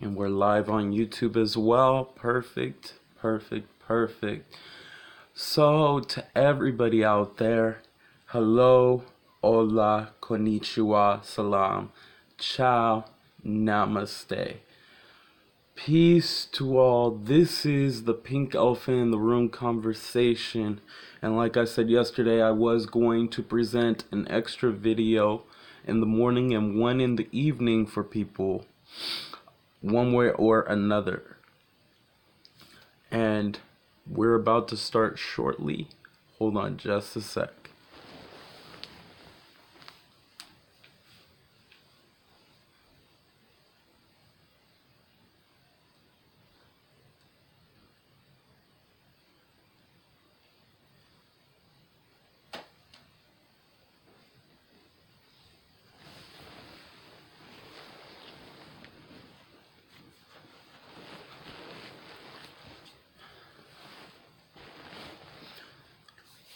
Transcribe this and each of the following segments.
And we're live on YouTube as well. Perfect, perfect, perfect. So, to everybody out there, hello, hola, konnichiwa, salaam, ciao, namaste. Peace to all. This is the pink elephant in the room conversation. And like I said yesterday, I was going to present an extra video in the morning and one in the evening for people, one way or another. And we're about to start shortly. Hold on just a sec.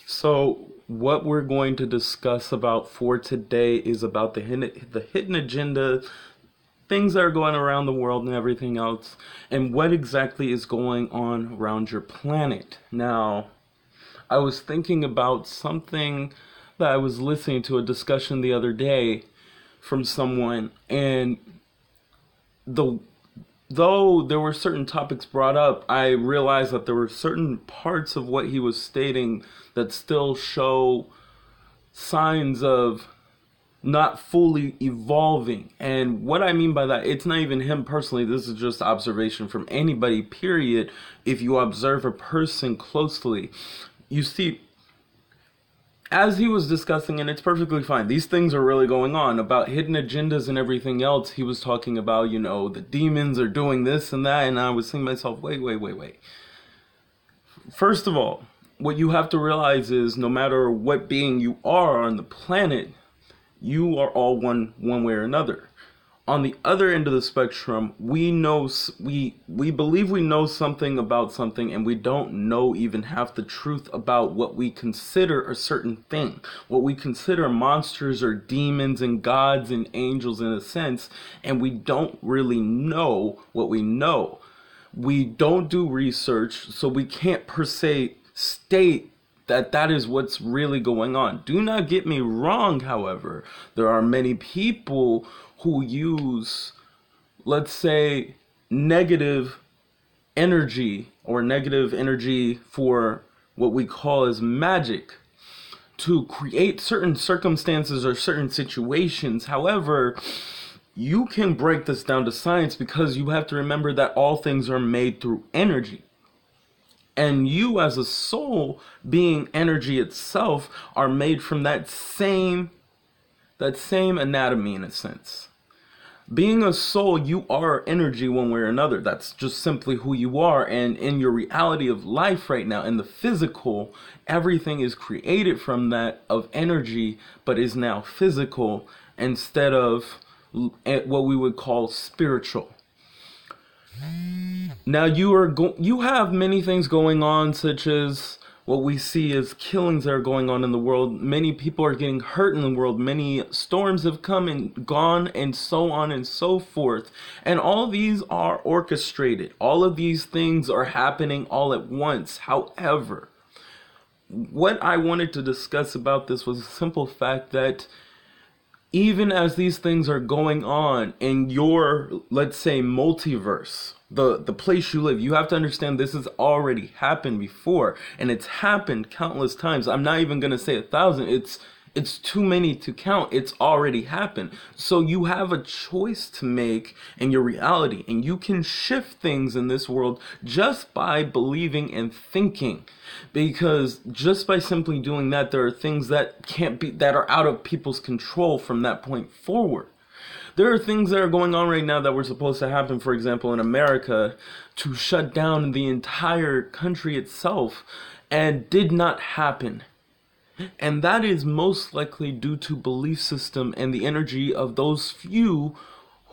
So what we're going to discuss about for today is about the hidden agenda, things that are going around the world and everything else, and what exactly is going on around your planet. Now, I was thinking about something that I was listening to a discussion the other day from someone, and though there were certain topics brought up, I realized that there were certain parts of what he was stating that still show signs of not fully evolving. And what I mean by that, it's not even him personally, this is just observation from anybody, period. If you observe a person closely, you see, as he was discussing, and it's perfectly fine, these things are really going on about hidden agendas and everything else. He was talking about, the demons are doing this and that, and I was thinking to myself, wait. First of all, what you have to realize is no matter what being you are on the planet, you are all one way or another. On the other end of the spectrum, we believe we know something about something, and we don't know even half the truth about what we consider a certain thing, what we consider monsters or demons and gods and angels in a sense, and we don't really know what we know. We don't do research, so we can't per se state that is what's really going on. Do not get me wrong, however. There are many people who use, let's say, negative energy for what we call as magic to create certain circumstances or certain situations. However, you can break this down to science because you have to remember that all things are made through energy. And you as a soul, being energy itself, are made from that same anatomy in a sense. Being a soul, you are energy one way or another. That's just simply who you are. And in your reality of life right now, in the physical, everything is created from that of energy, but is now physical instead of what we would call spiritual. Now you have many things going on, such as what we see as killings that are going on in the world. Many people are getting hurt in the world. Many storms have come and gone, and so on and so forth. And all these are orchestrated. All of these things are happening all at once. However, what I wanted to discuss about this was a simple fact that even as these things are going on in your, let's say, multiverse, the place you live, you have to understand this has already happened before, and it's happened countless times. I'm not even going to say 1,000. It's too many to count. It's already happened. So you have a choice to make in your reality, and you can shift things in this world just by believing and thinking. Because just by simply doing that, there are things that are out of people's control from that point forward. There are things that are going on right now that were supposed to happen, for example, in America, to shut down the entire country itself, and did not happen. And that is most likely due to belief system and the energy of those few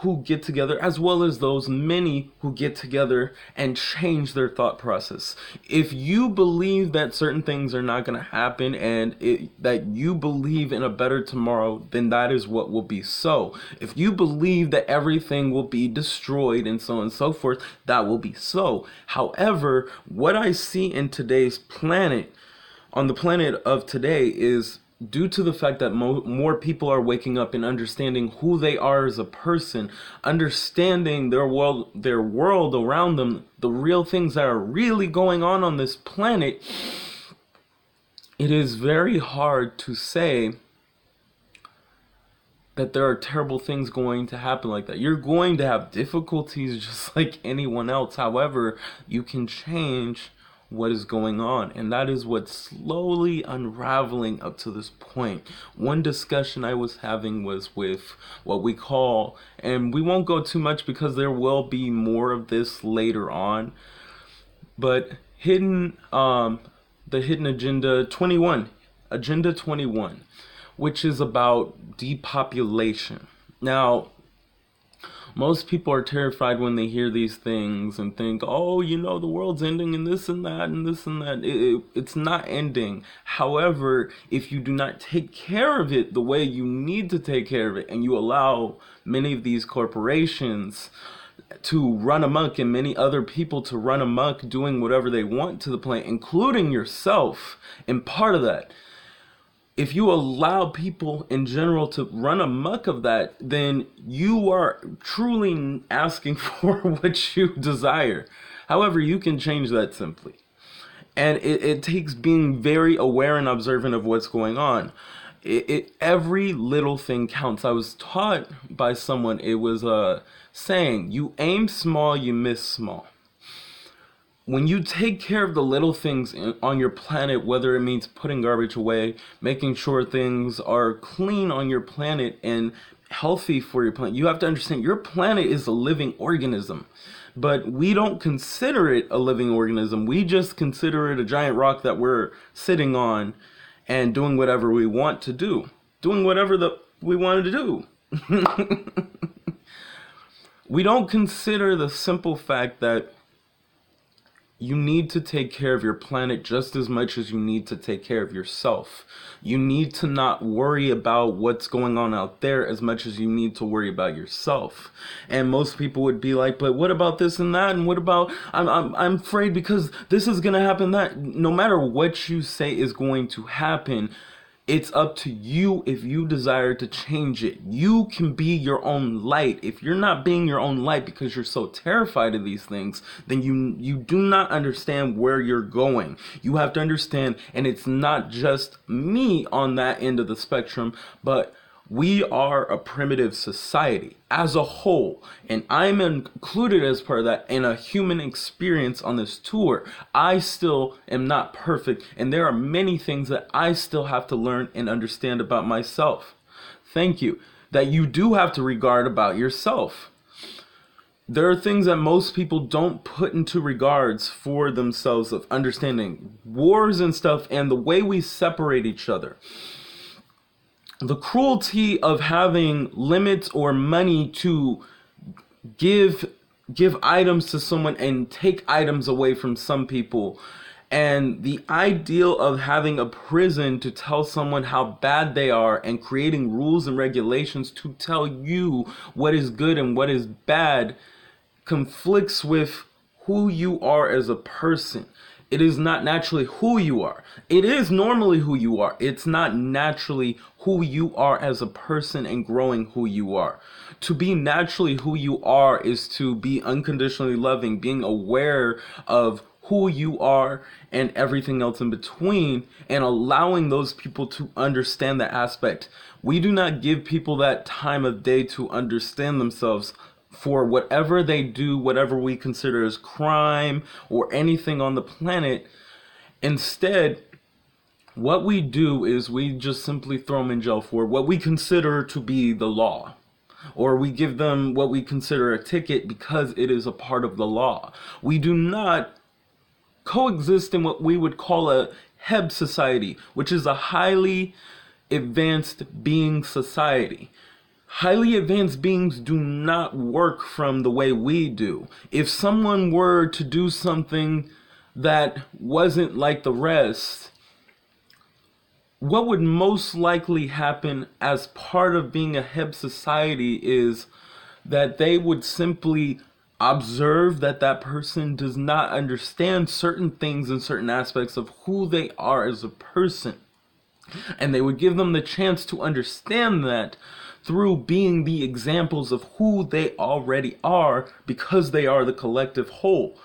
who get together, as well as those many who get together and change their thought process. If you believe that certain things are not going to happen, and that you believe in a better tomorrow, then that is what will be so. If you believe that everything will be destroyed and so on and so forth, that will be so. However, what I see in today's planet, on the planet of today, is due to the fact that more people are waking up and understanding who they are as a person, understanding their world around them, the real things that are really going on this planet. It is very hard to say that there are terrible things going to happen like that. You're going to have difficulties just like anyone else. However, you can change what is going on, and that is what's slowly unraveling up to this point. One discussion I was having was with what we call, and we won't go too much because there will be more of this later on, but the hidden agenda 21, which is about depopulation. Now, most people are terrified when they hear these things and think, oh, the world's ending and this and that and this and that. It's not ending. However, if you do not take care of it the way you need to take care of it, and you allow many of these corporations to run amok and many other people to run amok doing whatever they want to the planet, including yourself, and part of that, if you allow people in general to run amok of that, then you are truly asking for what you desire. However, you can change that simply. And it takes being very aware and observant of what's going on. Every little thing counts. I was taught by someone, it was a saying, you aim small, you miss small. When you take care of the little things on your planet, whether it means putting garbage away, making sure things are clean on your planet and healthy for your planet, you have to understand your planet is a living organism. But we don't consider it a living organism. We just consider it a giant rock that we're sitting on and doing whatever we want to do. Doing whatever we wanted to do. We don't consider the simple fact that you need to take care of your planet just as much as you need to take care of yourself. You need to not worry about what's going on out there as much as you need to worry about yourself. And most people would be like, but what about this and that? And what about, I'm afraid because this is going to happen, that. No matter what you say is going to happen, it's up to you if you desire to change it. You can be your own light. If you're not being your own light because you're so terrified of these things, then you do not understand where you're going. You have to understand, and it's not just me on that end of the spectrum, but we are a primitive society as a whole, and I'm included as part of that in a human experience on this tour. I still am not perfect, and there are many things that I still have to learn and understand about myself. Thank you. That you do have to regard about yourself. There are things that most people don't put into regards for themselves, of understanding wars and stuff and the way we separate each other. The cruelty of having limits or money to give items to someone and take items away from some people, and the ideal of having a prison to tell someone how bad they are and creating rules and regulations to tell you what is good and what is bad conflicts with who you are as a person. It is not naturally who you are. It is normally who you are. It's not naturally who you are as a person and growing who you are. To be naturally who you are is to be unconditionally loving, being aware of who you are and everything else in between, and allowing those people to understand that aspect. We do not give people that time of day to understand themselves for whatever they do, whatever we consider as crime or anything on the planet. Instead, what we do is we just simply throw them in jail for what we consider to be the law. Or we give them what we consider a ticket because it is a part of the law. We do not coexist in what we would call a HEB society, which is a highly advanced being society. highly advanced beings do not work from the way we do. If someone were to do something that wasn't like the rest, what would most likely happen as part of being a Heb society is that they would simply observe that that person does not understand certain things and certain aspects of who they are as a person. And they would give them the chance to understand that through being the examples of who they already are, because they are the collective whole.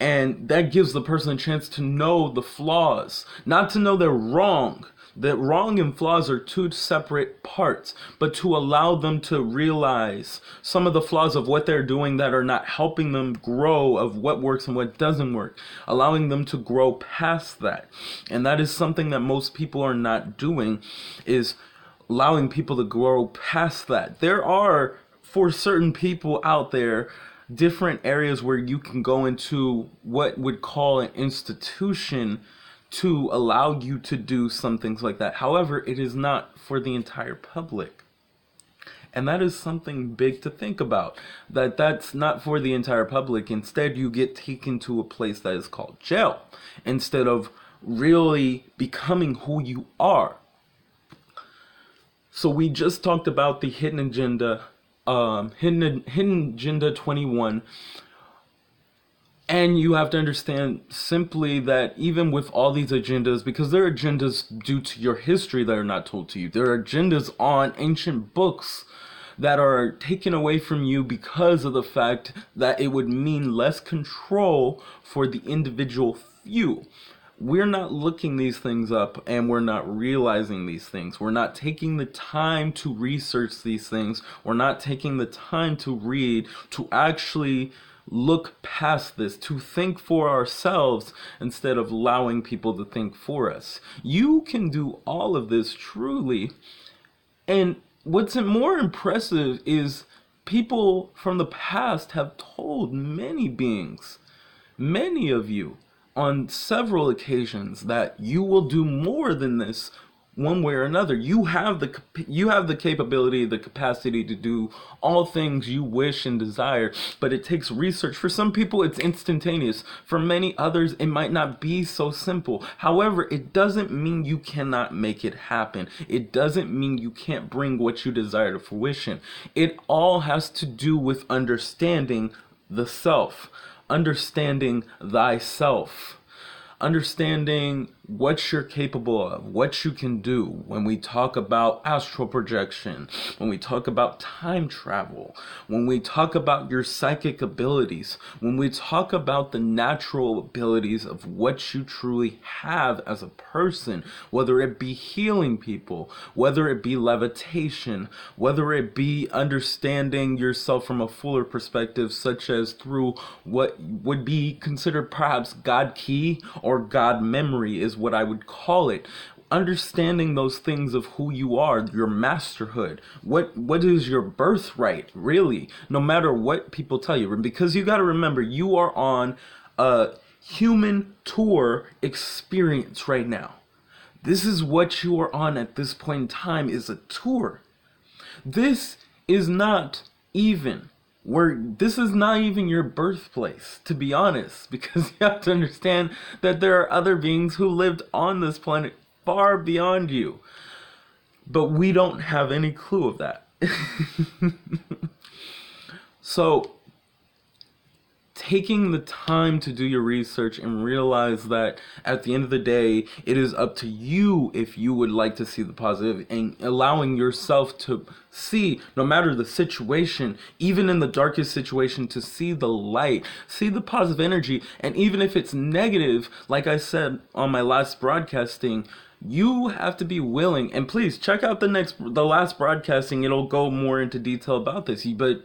And that gives the person a chance to know the flaws, not to know they're wrong. That wrong and flaws are two separate parts, but to allow them to realize some of the flaws of what they're doing that are not helping them grow, of what works and what doesn't work, allowing them to grow past that. And that is something that most people are not doing, is allowing people to grow past that. There are, for certain people out there, different areas where you can go into what would call an institution to allow you to do some things like that. However, it is not for the entire public. And that is something big to think about. That's not for the entire public. Instead, you get taken to a place that is called jail, instead of really becoming who you are. So we just talked about the hidden agenda, hidden agenda 21. And you have to understand simply that even with all these agendas, because there are agendas due to your history that are not told to you, there are agendas on ancient books that are taken away from you because of the fact that it would mean less control for the individual few. We're not looking these things up, and we're not realizing these things. We're not taking the time to research these things. We're not taking the time to read, to actually look past this, to think for ourselves instead of allowing people to think for us. You can do all of this truly. And what's more impressive is people from the past have told many beings, many of you, on several occasions, that you will do more than this one way or another. You have the capability, the capacity to do all things you wish and desire, but it takes research. For some people, it's instantaneous. For many others, it might not be so simple. However, it doesn't mean you cannot make it happen. It doesn't mean you can't bring what you desire to fruition. It all has to do with understanding the self, understanding thyself, understanding what you're capable of, what you can do. When we talk about astral projection, when we talk about time travel, when we talk about your psychic abilities, when we talk about the natural abilities of what you truly have as a person, whether it be healing people, whether it be levitation, whether it be understanding yourself from a fuller perspective, such as through what would be considered perhaps God key or God memory is what I would call it. Understanding those things of who you are, your masterhood, what is your birthright, really, no matter what people tell you. Because you got to remember, you are on a human tour experience right now. This is what you are on at this point in time, is a tour. This is not even your birthplace, to be honest, because you have to understand that there are other beings who lived on this planet far beyond you. But we don't have any clue of that. So, taking the time to do your research and realize that at the end of the day, it is up to you if you would like to see the positive, and allowing yourself to see, no matter the situation, even in the darkest situation, to see the light, see the positive energy. And even if it's negative, like I said on my last broadcasting, you have to be willing, and please check out the last broadcasting. It'll go more into detail about this. But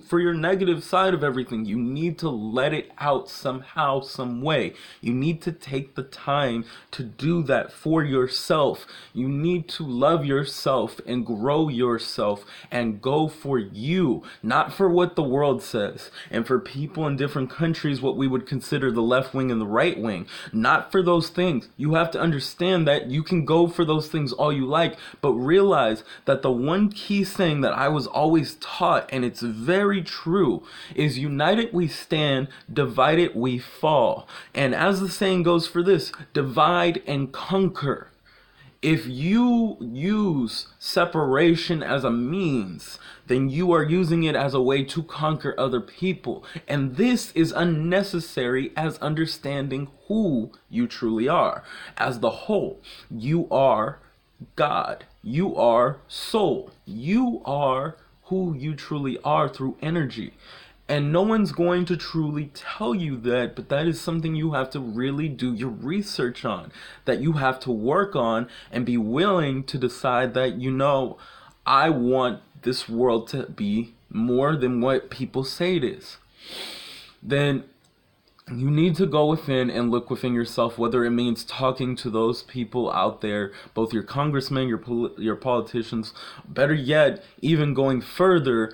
for your negative side of everything, you need to let it out somehow, some way. You need to take the time to do that for yourself. You need to love yourself and grow yourself and go for you, not for what the world says. And for people in different countries, what we would consider the left wing and the right wing, not for those things. You have to understand that you can go for those things all you like, but realize that the one key thing that I was always taught, and it's very true, is united we stand, divided we fall. And as the saying goes for this, divide and conquer. If you use separation as a means, then you are using it as a way to conquer other people. And this is unnecessary as understanding who you truly are. As the whole, you are God. You are soul. You are who you truly are through energy. And no one's going to truly tell you that, but that is something you have to really do your research on, that you have to work on and be willing to decide that, I want this world to be more than what people say it is. Then you need to go within and look within yourself, whether it means talking to those people out there, both your congressmen, your politicians, better yet, even going further,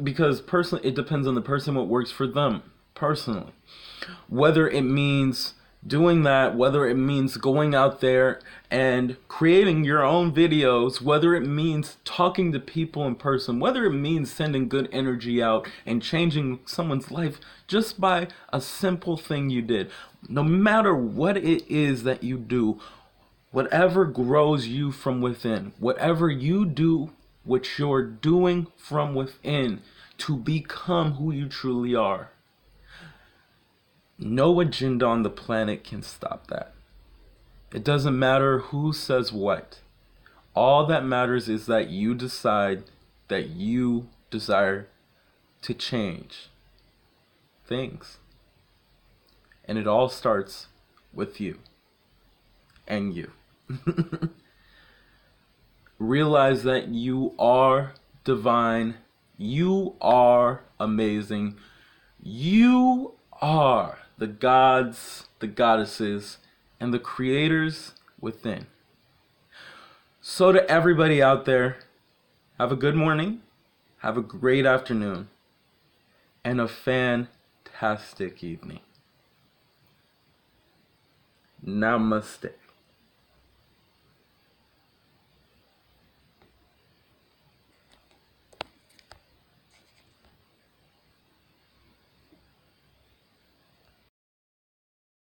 because personally, it depends on the person what works for them personally. Whether it means doing that, whether it means going out there and creating your own videos, whether it means talking to people in person, whether it means sending good energy out and changing someone's life just by a simple thing you did. No matter what it is that you do, whatever grows you from within, whatever you do, what you're doing from within to become who you truly are, no agenda on the planet can stop that. It doesn't matter who says what. All that matters is that you decide that you desire to change things. And it all starts with you and you. Realize that you are divine. You are amazing. You are the gods, the goddesses, and the creators within. So to everybody out there, have a good morning, have a great afternoon, and a fantastic evening. Namaste.